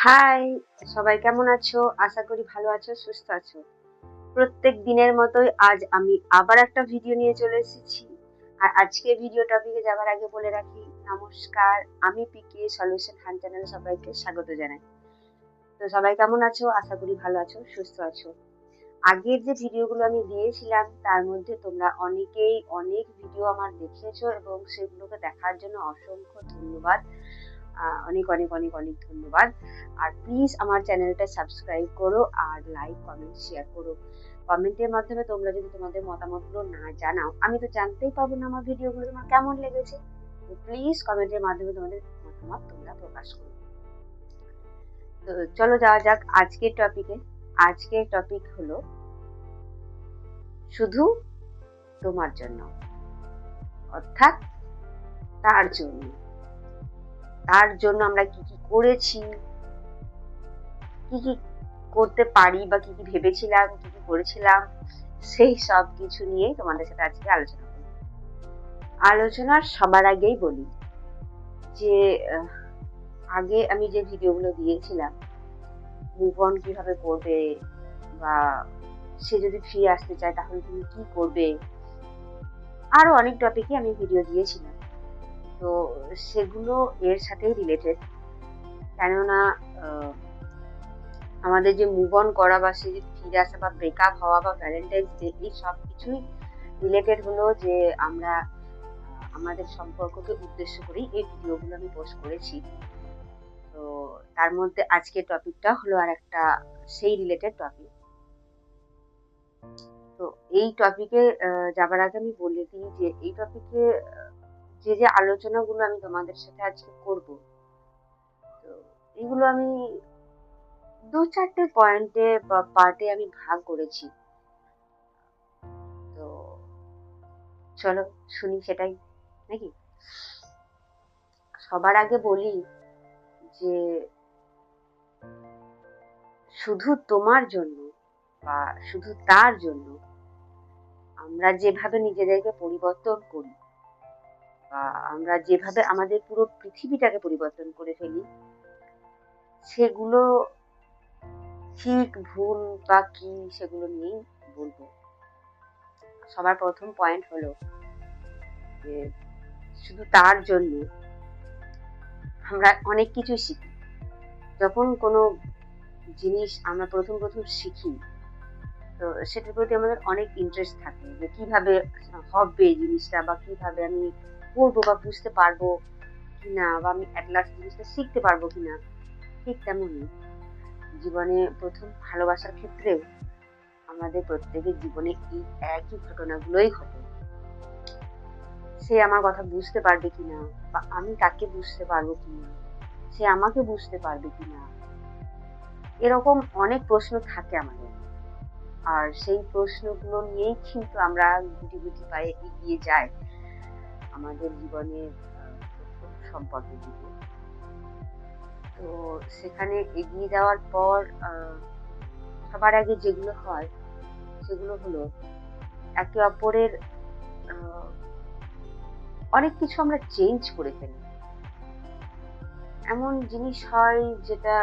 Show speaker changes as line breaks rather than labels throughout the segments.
High, সবাই কেমন আছো? আশা করি ভালো আছো, সুস্থ আছো। প্রত্যেক দিনের মতোই আজ আমি আবার একটা ভিডিও নিয়ে চলে এসেছি। আর আজকে ভিডিও টপিকে যাওয়ার আগে বলে রাখি, নমস্কার, আমি পিকে সলিউশন হান চ্যানেলে সবাইকে স্বাগত জানাই। তো সবাই কেমন আছো? আশা করি ভালো আছো, সুস্থ আছো। আগের যে ভিডিওগুলো আমি দিয়েছিলাম তার মধ্যে তোমরা অনেকেই অনেক ভিডিও আমার দেখিয়েছো এবং সেগুলোকে দেখার জন্য অসংখ্য ধন্যবাদ। অনেক অনেক অনেক অনেক ধন্যবাদ। আর প্লিজ আমার চ্যানেলটা সাবস্ক্রাইব করো আর লাইক কমেন্ট শেয়ার করো। কমেন্টের মাধ্যমে তোমরা যদি তোমাদের মতামতগুলো না জানাও, আমি তো জানতেই পারবো না আমার ভিডিওগুলো তোমার কেমন লেগেছে। তো প্লিজ কমেন্টের মাধ্যমে তোমাদের মতামত তোমরা প্রকাশ করো। তো চলো যাওয়া যাক আজকের টপিকে। আজকের টপিক হলো শুধু তোমার জন্য, অর্থাৎ তার জন্য। তার জন্য আমরা কি কি করেছি, কি কি করতে পারি বা কি কি ভেবেছিলাম, কি কি করেছিলাম, সেই সব কিছু নিয়েই তোমাদের সাথে আজকে আলোচনা করব। আলোচনার সবার আগেই বলি যে আগে আমি যে ভিডিওগুলো দিয়েছিলাম, মুভ অন কিভাবে করবে, বা সে যদি ফিরে আসতে চায় তাহলে তুমি কি করবে, আরো অনেক টপিকে আমি ভিডিও দিয়েছিলাম। তো সেগুলো এর সাথেই রিলেটেড, কেননা আমাদের যে মুভ অন করা বা সে যদি ফিরে আসা বা ব্রেকআপ হওয়া বা ভ্যালেন্টাইন্স ডে, এই সব কিছুই রিলেটেড হলো যে আমরা আমাদের সম্পর্ককে উদ্দেশ্য করেই এই ভিডিওগুলো আমি পোস্ট করেছি। তো তার মধ্যে আজকের টপিকটা হলো আর একটা সেই রিলেটেড টপিক। তো এই টপিকে যাবার আগে আমি বলে দিই যে এই টপিকে যে যে আলোচনাগুলো আমি তোমাদের সাথে আজকে করব, তো এগুলো আমি দু চারটে পয়েন্টে বা পার্টে আমি ভাগ করেছি। তো চলো শুনি সেটাই, নাকি? সবার আগে বলি যে শুধু তোমার জন্য বা শুধু তার জন্য আমরা যেভাবে নিজেদেরকে পরিবর্তন করি, বা আমরা যেভাবে আমাদের পুরো পৃথিবীটাকে পরিবর্তন করে ফেলি, সেগুলো ঠিক ভুল বা কি সেগুলো নিয়েই বলবো। সবার প্রথম পয়েন্ট হলো যে শুধু তার জন্য আমরা অনেক কিছু শিখি। যখন কোনো জিনিস আমরা প্রথম প্রথম শিখি, তো সেটার প্রতি আমাদের অনেক ইন্টারেস্ট থাকে যে কিভাবে হবে জিনিসটা, বা কিভাবে আমি করবো বা বুঝতে পারবো কিনা, বা আমি অ্যাট লাস্ট জিনিসটা শিখতে পারবো কিনা। ঠিক তেমনই জীবনে প্রথম ভালোবাসার ক্ষেত্রেও আমাদের প্রত্যেকের জীবনে এই একই ঘটনাগুলোই ঘটে। সে আমার কথা বুঝতে পারবে কিনা, বা আমি তাকে বুঝতে পারবো কিনা, সে আমাকে বুঝতে পারবে কিনা, এরকম অনেক প্রশ্ন থাকে আমাদের। আর সেই প্রশ্নগুলো নিয়েই কিন্তু আমরা গুটি গুটি পায়ে এগিয়ে যাই আমাদের জীবনের প্রথম সম্পর্কের দিকে। তো সেখানে এগিয়ে যাওয়ার পর সবার আগে যেগুলো হয় সেগুলো হলো একে অপরের অনেক কিছু আমরা চেঞ্জ করে ফেলি। এমন জিনিস হয় যেটা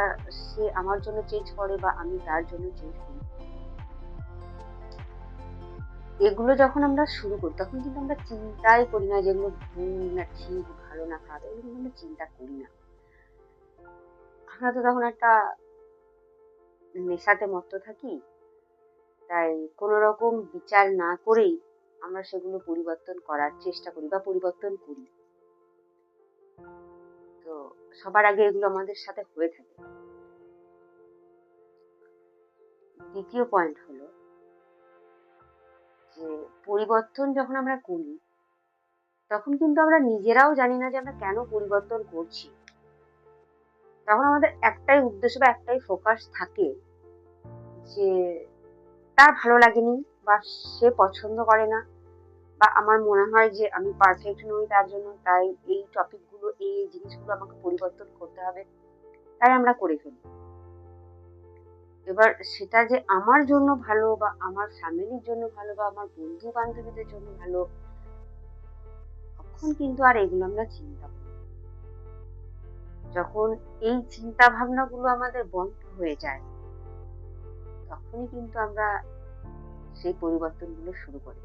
সে আমার জন্য চেঞ্জ করে বা আমি তার জন্য চেঞ্জ করি। এগুলো যখন আমরা শুরু করি তখন কিন্তু আমরা চিন্তাই করি না যেগুলো ভুল না ঠিক, ভালো না খারাপ, এগুলো কিন্তু আমরা চিন্তা করি না। আমরা তো তখন একটা নেশাতে মত্ত থাকি, তাই কোনো রকম বিচার না করেই আমরা সেগুলো পরিবর্তন করার চেষ্টা করি বা পরিবর্তন করি। তো সবার আগে এগুলো আমাদের সাথে হয়ে থাকে। দ্বিতীয় পয়েন্ট হলো যে পরিবর্তন যখন আমরা করি তখন কিন্তু আমরা নিজেরাও জানি না যে আমরা কেন পরিবর্তন করছি। তখন আমাদের একটাই উদ্দেশ্য বা একটাই ফোকাস থাকে যে তার ভালো লাগেনি, বা সে পছন্দ করে না, বা আমার মনে হয় যে আমি পারফেক্ট নই তার জন্য, তাই এই টপিকগুলো এই জিনিসগুলো আমাকে পরিবর্তন করতে হবে, তাই আমরা করে ফেলি। এবার সেটা যে আমার জন্য ভালো বা আমার ফ্যামিলির জন্য ভালো বা আমার বন্ধু বান্ধবীদের জন্য ভালো, তখন কিন্তু আর এগুলো আমরা চিন্তা করি। যখন এই চিন্তা ভাবনাগুলো আমাদের বন্ধ হয়ে যায়, তখনই কিন্তু আমরা সেই পরিবর্তনগুলো শুরু করি।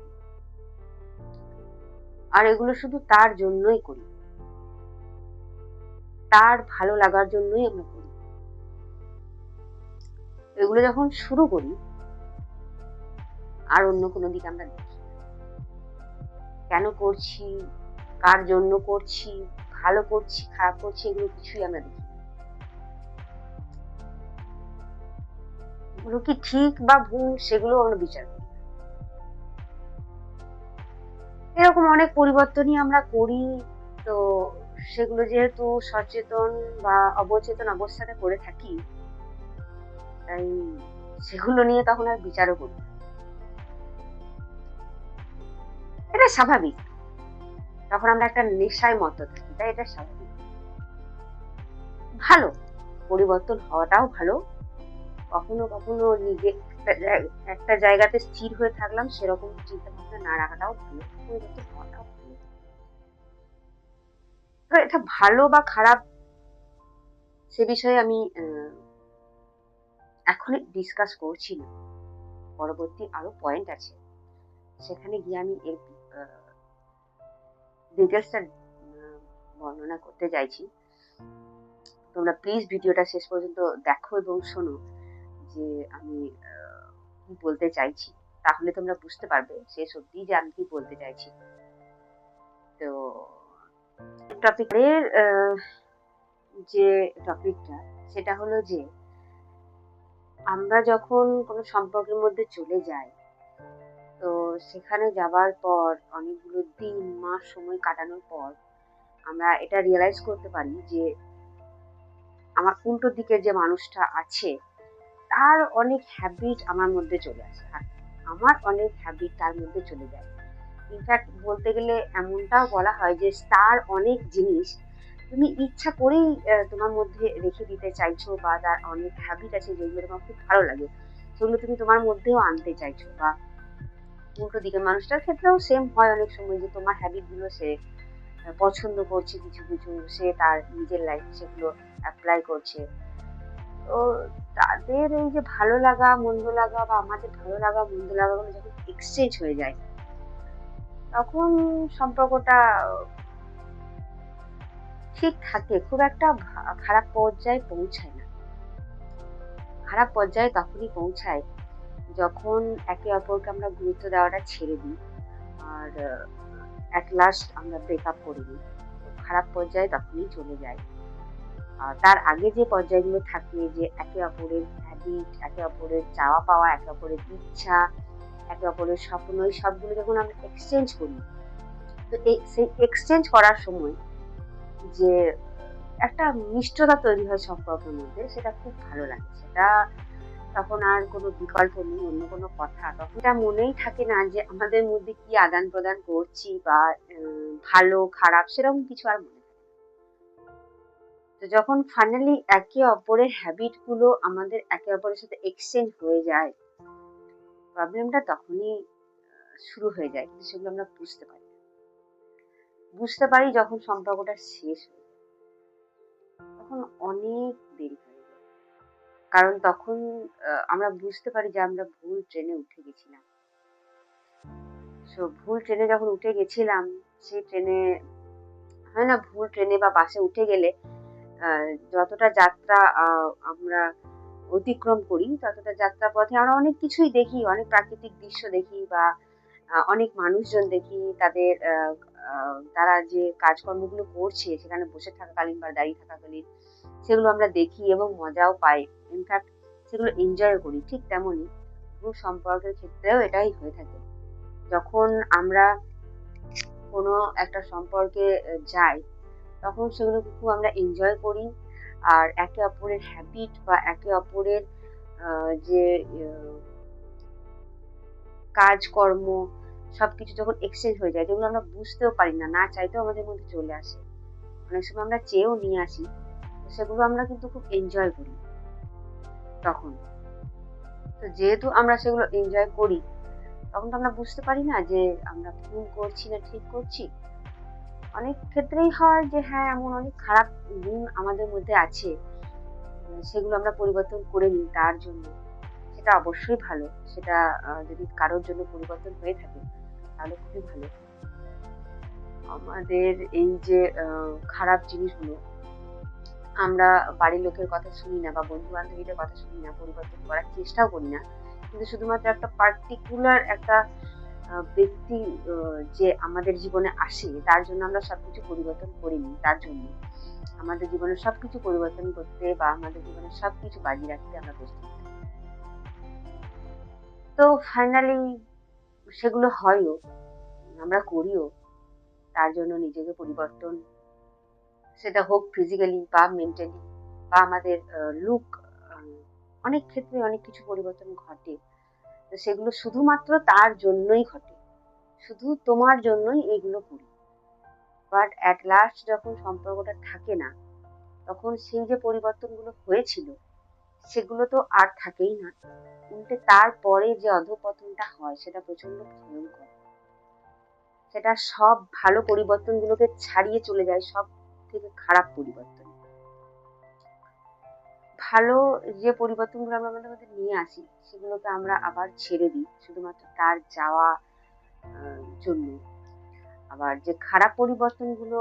আর এগুলো শুধু তার জন্যই করি, তার ভালো লাগার জন্যই আমরা করি। এগুলো যখন শুরু করি, আর অন্য কোনো দিকে আমরা দেখি না। কেন করছি, কার জন্য করছি, ভালো করছি, খারাপ করছি, এগুলো কিছুই আমরা দেখি না। এগুলো কি ঠিক বা ভুল, সেগুলো আমরা বিচার করি। এরকম অনেক পরিবর্তনই আমরা করি। তো সেগুলো যেহেতু সচেতন বা অবচেতন অবস্থাতে করে থাকি, তাই সেগুলো নিয়ে তখন আর বিচারও করি না। এটা স্বাভাবিক। তখন আমরা একটা নেশায় মত্ত থাকি, তাই এটা স্বাভাবিক। ভালো, পরিবর্তন হওয়াটাও ভালো। কখনো কখনো নিজে একটা জায়গাতে স্থির হয়ে থাকলাম, সেরকম চিন্তা ভাবনা না রাখাটাও ভালো, পরিবর্তন হওয়াটাও ভালো। তো এটা ভালো বা খারাপ, সে বিষয়ে আমি এখনই ডিসকাস করছি না। পরবর্তী আরো পয়েন্ট আছে, সেখানে গিয়ে আমি এর ডিটেলসটা বর্ণনা করতে চাইছি। তোমরা প্লিজ ভিডিওটা শেষ পর্যন্ত দেখো এবং শোনো যে আমি কি বলতে চাইছি। তাহলে তোমরা বুঝতে পারবে শেষ অবধি যে আমি কি বলতে চাইছি। তো টপিকের যে টপিকটা, সেটা হলো যে আমরা যখন কোনো সম্পর্কের মধ্যে চলে যাই, তো সেখানে যাবার পর অনেকগুলো দিন, মাস সময় কাটানোর পর আমরা এটা রিয়েলাইজ করতে পারি যে আমার উল্টো দিকের যে মানুষটা আছে, তার অনেক হ্যাবিট আমার মধ্যে চলে আসে, আর আমার অনেক হ্যাবিট তার মধ্যে চলে যায়। ইনফ্যাক্ট বলতে গেলে এমনটাও বলা হয় যে তার অনেক জিনিস তুমি ইচ্ছা করেই তোমার মধ্যে রেখে দিতে চাইছো, বা তার অনেক হ্যাবিট আছে যেগুলো তোমার খুব ভালো লাগে, সেগুলো তুমি তোমার মধ্যেও আনতে চাইছো। বা উল্টো দিকের মানুষটার ক্ষেত্রেও সেম হয় অনেক সময়, যে তোমার হ্যাবিট গুলো সে পছন্দ করছে, কিছু কিছু সে তার নিজের লাইফে সেগুলো অ্যাপ্লাই করছে। তো তাদের এই যে ভালো লাগা মন্দ লাগা, বা আমাদের ভালো লাগা মন্দ লাগাগুলো যখন এক্সচেঞ্জ হয়ে যায়, তখন সম্পর্কটা ঠিক থাকে, খুব একটা খারাপ পর্যায়ে পৌঁছায় না। খারাপ পর্যায়ে তখনই পৌঁছায় যখন একে অপরকে আমরা গুরুত্ব দেওয়াটা ছেড়ে দিই, আর অ্যাট লাস্ট আমরা ব্রেকআপ করে দিই। খারাপ পর্যায়ে তখনই চলে যায়। তার আগে যে পর্যায়গুলো থাকে, যে একে অপরের হ্যাবিট, একে অপরের চাওয়া পাওয়া, একে অপরের ইচ্ছা, একে অপরের স্বপ্ন, এই সবগুলো যখন আমরা এক্সচেঞ্জ করি, তো সেই এক্সচেঞ্জ করার সময় যে একটা মিষ্টতা তৈরি হয় সম্পর্কের মধ্যে, সেটা খুব ভালো লাগে। সেটা তখন আর কোনো বিকল্প নেই, অন্য কোনো কথা তখন এটা মনেই থাকে না যে আমাদের মধ্যে কি আদান প্রদান করছি, বা ভালো খারাপ সেরকম কিছু আর মনে থাকে না। তো যখন ফাইনালি একে অপরের হ্যাবিট গুলো আমাদের একে অপরের সাথে এক্সচেঞ্জ হয়ে যায়, প্রবলেমটা তখনই শুরু হয়ে যায়, কিন্তু সেগুলো আমরা বুঝতে পারি যখন সম্পর্কটা শেষ হয়ে যায়, তখন অনেক দেরি হয়ে যায়। কারণ তখন আমরা বুঝতে পারি যে আমরা ভুল ট্রেনে উঠে গেছিলাম। ভুল ট্রেনে যখন উঠে গেছিলাম, সেই ট্রেনে হয় না, ভুল ট্রেনে বা বাসে উঠে গেলে যতটা যাত্রা আমরা অতিক্রম করি, ততটা যাত্রা পথে আমরা অনেক কিছুই দেখি, অনেক প্রাকৃতিক দৃশ্য দেখি, বা অনেক মানুষজন দেখি, তাদের তারা যে কাজকর্মগুলো করছে সেখানে বসে থাকাকালীন বা দাঁড়িয়ে থাকাকালীন, সেগুলো আমরা দেখি এবং মজাও পাই। ইনফ্যাক্ট সেগুলো এনজয় করি। ঠিক তেমনই ভূ সম্পর্কের ক্ষেত্রেও এটাই হয়ে থাকে। যখন আমরা কোনো একটা সম্পর্কে যাই, তখন সেগুলোকে খুব আমরা এনজয় করি। আর একে অপরের হ্যাবিট বা একে অপরের যে কাজকর্ম, সবকিছু যখন এক্সচেঞ্জ হয়ে যায়, যেগুলো আমরা বুঝতেও পারি না, না চাইতেও আমাদের মধ্যে চলে আসে, অনেক সময় আমরা চেয়েও নিয়ে আসি, সেগুলো আমরা কিন্তু খুব এনজয় করি তখন। তো যেহেতু আমরা সেগুলো এনজয় করি, তখন তো আমরা বুঝতে পারি না যে আমরা ভুল করছি না ঠিক করছি। অনেক ক্ষেত্রেই হয় যে হ্যাঁ, এমন অনেক খারাপ গুণ আমাদের মধ্যে আছে, সেগুলো আমরা পরিবর্তন করে নিই তার জন্য। সেটা অবশ্যই ভালো। সেটা যদি কারোর জন্য পরিবর্তন হয়ে থাকে তাহলে খুবই ভালো। আমাদের এই যে খারাপ জিনিসগুলো আমরা বাড়ির লোকের কথা শুনি না বা বন্ধু-বান্ধবীদের কথা শুনি না, পরিবর্তন করার চেষ্টাও করি না। কিন্তু শুধুমাত্র একটা পার্টিকুলার একটা ব্যক্তি যে আমাদের জীবনে আসে তার জন্য আমরা সবকিছু পরিবর্তন করে নিই তার জন্য। আমাদের জীবনের সবকিছু পরিবর্তন করতে বা আমাদের জীবনের সবকিছু বাজি রাখতে আমরা প্রস্তুত থাকি। তো ফাইনালি সেগুলো হয়ও, আমরা করিও। তার জন্য নিজেকে পরিবর্তন, সেটা হোক ফিজিক্যালি বা মেন্টালি বা আমাদের লুক, অনেক ক্ষেত্রে অনেক কিছু পরিবর্তন ঘটে। তো সেগুলো শুধুমাত্র তার জন্যই ঘটে। শুধু তোমার জন্যই এগুলো করি। বাট এট লাস্ট যখন সম্পর্কটা থাকে না, তখন সেই যে পরিবর্তনগুলো হয়েছিল সেগুলো তো আর থাকেই না। উল্টে তারপরে যে অধঃপতনটা হয় সেটা প্রচন্ড ভয়ঙ্কর। সেটা সব ভালো পরিবর্তনগুলোকে ছাড়িয়ে চলে যায় সব থেকে খারাপ পরিবর্তন। ভালো যে পরিবর্তনগুলো আমরা আমাদের মধ্যে নিয়ে আসি সেগুলোকে আমরা আবার ছেড়ে দিই শুধুমাত্র তার যাওয়া জন্য। আবার যে খারাপ পরিবর্তনগুলো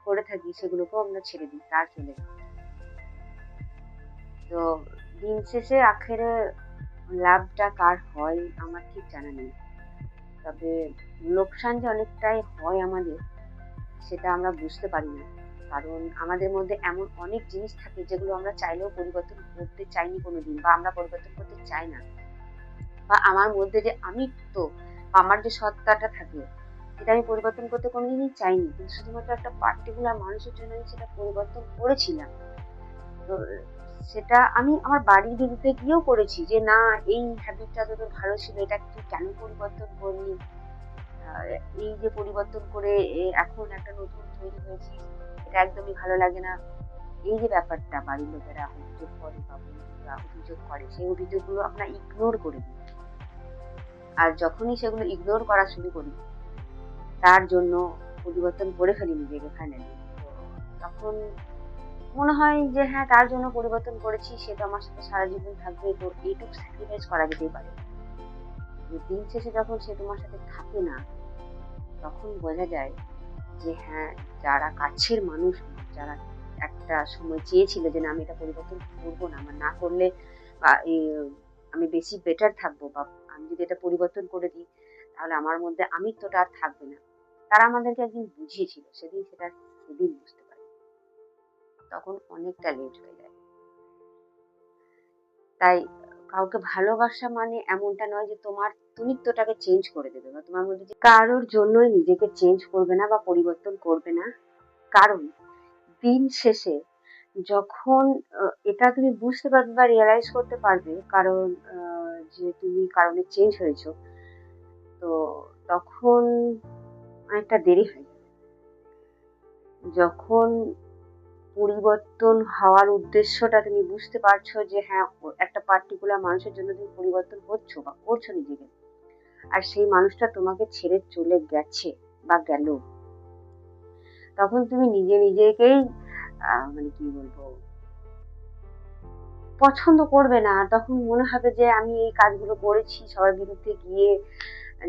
করে থাকি সেগুলোকেও আমরা ছেড়ে দিই তার চলে যায়। তো দিন শেষে আখেরে লাভটা কার হয় আমার ঠিক জানা নেই। তবে লোকসান যে অনেকটাই হয় আমাদের সেটা আমরা বুঝতে পারি না। কারণ আমাদের মধ্যে এমন অনেক জিনিস থাকে যেগুলো আমরা চাইলেও পরিবর্তন করতে চাইনি কোনোদিন বা আমরা পরিবর্তন করতে চাই না। বা আমার মধ্যে যে আমিত্ব বা আমার যে সত্তাটা থাকে সেটা আমি পরিবর্তন করতে কোনোদিনই চাইনি। কিন্তু শুধুমাত্র একটা পার্টিকুলার মানুষের জন্য আমি সেটা পরিবর্তন করেছিলাম। তো সেটা আমি আমার বাড়ির বিরুদ্ধে গিয়েও করেছি যে না, এই হ্যাবিটটা তোদের ভালো ছিল, এটা তুই কেন পরিবর্তন করলি? এই যে পরিবর্তন করে এখন একটা নতুন তৈরি হয়েছিস, এটা একদমই ভালো লাগে না। এই যে ব্যাপারটা বাড়ির লোকেরা অভিযোগ করে বা বন্ধুরা অভিযোগ করে, সেই অভিযোগগুলো আমরা ইগনোর করে দিই। আর যখনই সেগুলো ইগনোর করা শুরু করি তার জন্য পরিবর্তন করে ফেলি নিজেকে ফাইনালি, তো তখন মনে হয় যে হ্যাঁ, তার জন্য পরিবর্তন করেছি, সে তো আমার সাথে সারা জীবন থাকবে, তো এইটুকু স্যাক্রিফাইস করা যেতেই পারে। দিন শেষে যখন সে তোমার সাথে থাকে না তখন বোঝা যায় যে হ্যাঁ, যারা কাছের মানুষ, যারা একটা সময় চেয়েছিল যে না আমি এটা পরিবর্তন করবো না, আমার না করলে বা আমি বেশি বেটার থাকবো বা আমি যদি এটা পরিবর্তন করে দিই তাহলে আমার মধ্যে আমিত্বটা আর থাকবে না, তারা আমাদেরকে একদিন বুঝিয়েছিল, সেদিন সেটা সেদিন বুঝতে পারি, তখন অনেকটা লেট হয়ে যায়। তাই কাউকে ভালোবাসা মানে এমনটা নয় যে তোমার তুমিত্বটাকে চেঞ্জ করে দেবে বা তোমার মধ্যে যে কারোর জন্যই নিজেকে চেঞ্জ করবে না বা পরিবর্তন করবে না। কারণ দিন শেষে যখন এটা তুমি বুঝতে পারবে বা রিয়ালাইজ করতে পারবে কারণ যে তুমি কারণে চেঞ্জ হয়েছো, তো তখন অনেকটা দেরি হয়ে যাবে। যখন পরিবর্তন হওয়ার উদ্দেশ্যটা তুমি বুঝতে পারছো যে হ্যাঁ, একটা পার্টিকুলার মানুষের জন্য তুমি পরিবর্তন হচ্ছ বা করছো নিজেকে, আর সেই মানুষটা তোমাকে ছেড়ে চলে গেছে বা গেল, তখন তুমি নিজে নিজেকেই মানে কি বলবো, পছন্দ করবে না। তখন মনে হবে যে আমি এই কাজগুলো করেছি সবার বিরুদ্ধে গিয়ে,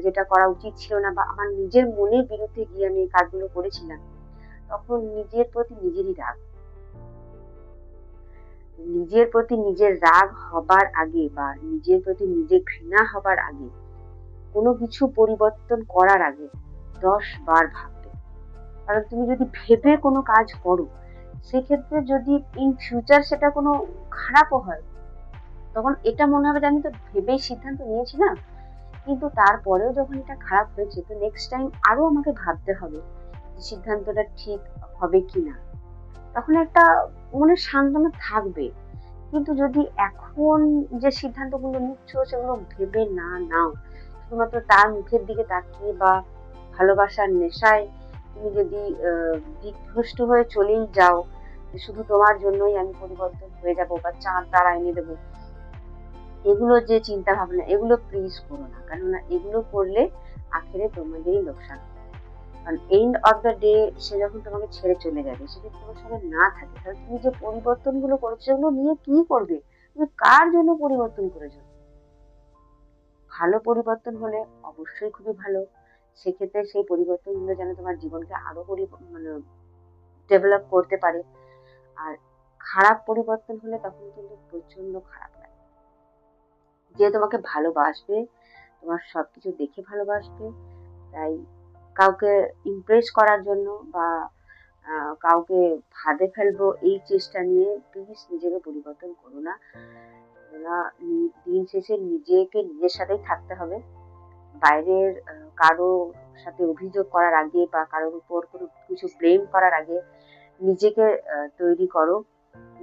যেটা করা উচিত ছিল না, বা আমার নিজের মনের বিরুদ্ধে গিয়ে আমি এই কাজগুলো করেছিলাম। তখন নিজের প্রতি নিজেরই রাগ, নিজের প্রতি নিজের রাগ হবার আগে বা নিজের প্রতি নিজের ঘৃণা হবার আগে, কোনো কিছু পরিবর্তন করার আগে 10 বার ভাববে। কারণ তুমি যদি ভেবে কোনো কাজ করো, সেক্ষেত্রে যদি ইন ফিউচার সেটা কোনো খারাপও হয়, তখন এটা মনে হবে যে আমি তো ভেবেই সিদ্ধান্ত নিয়েছিলাম, কিন্তু তারপরেও যখন এটা খারাপ হয়েছে তো নেক্সট টাইম আরো আমাকে ভাবতে হবে যে সিদ্ধান্তটা ঠিক হবে কিনা। তখন একটা মনে সান্ত্বনা থাকবে। কিন্তু যদি এখন যে সিদ্ধান্তগুলো নিচ্ছ সেগুলো ভেবে না নাও, শুধুমাত্র তার মুখের দিকে তাকিয়ে বা ভালোবাসার নেশায় তুমি যদি দিকভ্রষ্ট হয়ে চলেই যাও যে শুধু তোমার জন্যই আমি পরিবর্তন হয়ে যাব বা চাঁদ তারা এনে দেবো, এগুলো যে চিন্তা ভাবনা, এগুলো প্লিজ করো না, কেননা এগুলো করলে আখেরে তোমাদেরই লোকসান হবে। কারণ এন্ড অফ দ্য ডে সে যখন তোমাকে ছেড়ে চলে যাবে, সে যদি তোমার সঙ্গে না থাকে, তাহলে তুমি যে পরিবর্তনগুলো করেছো সেগুলো নিয়ে কি করবে? তুমি কার জন্য পরিবর্তন করেছো? ভালো পরিবর্তন হলে অবশ্যই খুবই ভালো। সেক্ষেত্রে সেই পরিবর্তনগুলো যেন তোমার জীবনকে আরো মানে ডেভেলপ করতে পারে। আর খারাপ পরিবর্তন হলে তখন কিন্তু প্রচন্ড খারাপ লাগে। যে তোমাকে ভালোবাসবে, তোমার সবকিছু দেখে ভালোবাসবে, তাই কাউকে ইমপ্রেস করার জন্য বা কাউকে ফাঁদে ফেলবো এই চেষ্টা নিয়ে প্লিজ নিজেকে পরিবর্তন করো না। দিন শেষে নিজেকে নিজের সাথেই থাকতে হবে। বাইরের কারো সাথে অভিযোগ করার আগে বা কারোর উপর কোনো কিছু ব্লেম করার আগে নিজেকে তৈরি করো।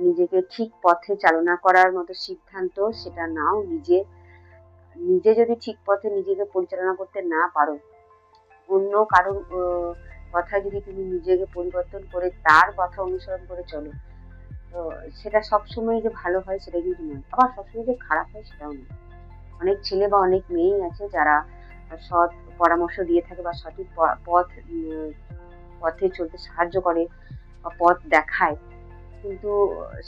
নিজেকে ঠিক পথে চালনা করার মতো সিদ্ধান্ত সেটা নাও। নিজে যদি ঠিক পথে নিজেকে পরিচালনা করতে না পারো, অন্য কারোর কথায় যদি তুমি নিজেকে পরিবর্তন করে তার কথা অনুসরণ করে চলো, তো সেটা সবসময় যে ভালো হয় সেটা কিন্তু নয়, আবার সবসময় যে খারাপ হয় সেটাও নয়। অনেক ছেলে বা অনেক মেয়েই আছে যারা সৎ পরামর্শ দিয়ে থাকে বা সঠিক পথে চলতে সাহায্য করে বা পথ দেখায়, কিন্তু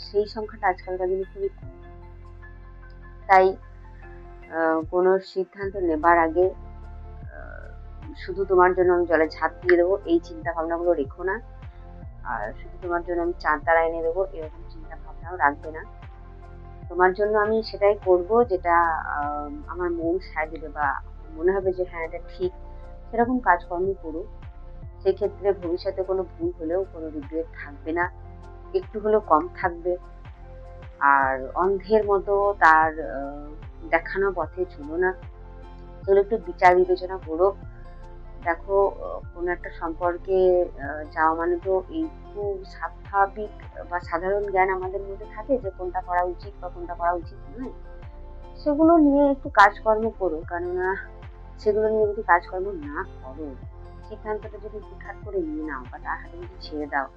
সেই সংখ্যাটা আজকালকার দিনে খুবই কম। তাই কোনো সিদ্ধান্ত নেবার আগে শুধু তোমার জন্য আমি জলে ঝাঁপ দিয়ে দেবো এই চিন্তা ভাবনাগুলো রেখো না। আর শুধু তোমার জন্য আমি চাঁদ তারা এনে দেবো এরকম চিন্তা ভাবনাও রাখবে না। তোমার জন্য আমি সেটাই করব যেটা আমার মন সায় দেবে বা মনে হবে যে হ্যাঁ এটা ঠিক, সেরকম কাজকর্ম করো। সেক্ষেত্রে ভবিষ্যতে কোনো ভুল হলেও কোনো রিগ্রেট থাকবে না, একটু হলেও কম থাকবে। আর অন্ধের মতো তার দেখানো পথে চলো না, চলো একটু বিচার বিবেচনা করো। দেখো কোনো একটা সম্পর্কে যাওয়া মানে তো একটু স্বাভাবিক বা সাধারণ জ্ঞান আমাদের মধ্যে থাকে যে কোনটা করা উচিত বা কোনটা করা উচিত নয়। সেগুলো নিয়ে একটু কাজকর্ম করো, কেননা সেগুলো নিয়ে যদি কাজকর্ম না করো, সিদ্ধান্তটা যদি হুটহাট করে নিয়ে নাও বা তার হাতে যদি ছেড়ে দাও,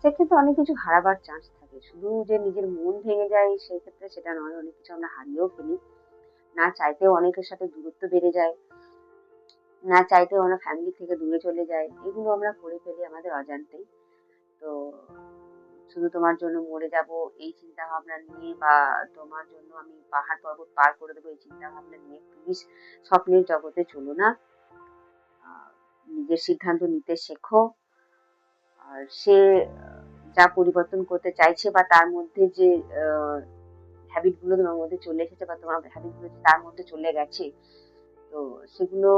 সেক্ষেত্রে অনেক কিছু হারাবার চান্স থাকে। শুধু যে নিজের মন ভেঙে যায় সেক্ষেত্রে সেটা নয়, অনেক কিছু আমরা হারিয়েও ফেলি। না চাইতেও অনেকের সাথে দূরত্ব বেড়ে যায়, না চাইতেও আমরা ফ্যামিলি থেকে দূরে চলে যাই, এগুলো আমরা করে ফেলি আমাদের অজান্তেই। তো শুধু তোমার জন্য মরে যাব এই চিন্তা ভাবনা নিয়ে বা তোমার জন্য আমি পাহাড় পর্বত পার করে দেবো এই চিন্তা ভাবনা নিয়ে প্লিজ স্বপ্নের জগতে চলো না। নিজের সিদ্ধান্ত নিতে শেখো। আর সে যা পরিবর্তন করতে চাইছে বা তার মধ্যে যে হ্যাবিট গুলো তোমার মধ্যে চলে এসেছে বা তোমার হ্যাবিট গুলো তার মধ্যে চলে গেছে, তো সেগুলো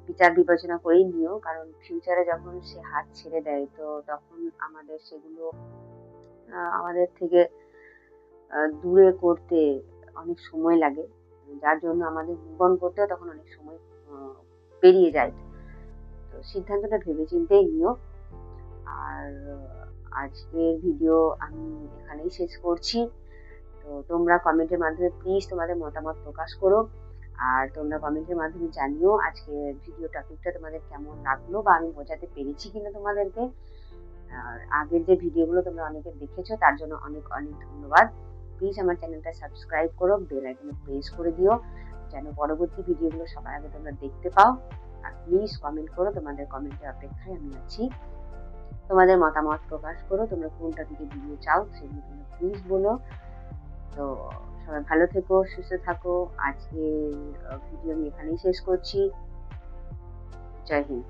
বিচার বিবেচনা করেই নিও। কারণ ফিউচারে যখন সে হাত ছেড়ে দেয়, তো তখন আমাদের সেগুলো আমাদের থেকে দূরে করতে অনেক সময় লাগে, যার জন্য আমাদের মুভ অন করতেও তখন অনেক সময় পেরিয়ে যায়। তো সিদ্ধান্তটা ভেবে চিন্তেই নিও। আর আজকের ভিডিও আমি এখানেই শেষ করছি। তো তোমরা কমেন্টের মাধ্যমে প্লিজ তোমাদের মতামত প্রকাশ করো। আর তোমরা কমেন্টের মাধ্যমে জানিও আজকের ভিডিও টপিকটা তোমাদের কেমন লাগলো বা আমি বোঝাতে পেরেছি কিনা তোমাদেরকে। আর আগের যে ভিডিওগুলো তোমরা অনেকে দেখেছো তার জন্য অনেক অনেক ধন্যবাদ। প্লিজ আমার চ্যানেলটা সাবস্ক্রাইব করো, বেল আইকনে প্রেস করে দিও যেন পরবর্তী ভিডিওগুলো সবার আগে তোমরা দেখতে পাও। আর প্লিজ কমেন্ট করো, তোমাদের কমেন্টের অপেক্ষায় আমি আছি। তোমাদের মতামত প্রকাশ করো, তোমরা কোনটা থেকে ভিডিও চাও সেগুলো তোমরা প্লিজ বলো। তো সবাই ভালো থেকো, সুস্থ থাকো। আজকে ভিডিও আমি এখানেই শেষ করছি। জয় হিন্দ।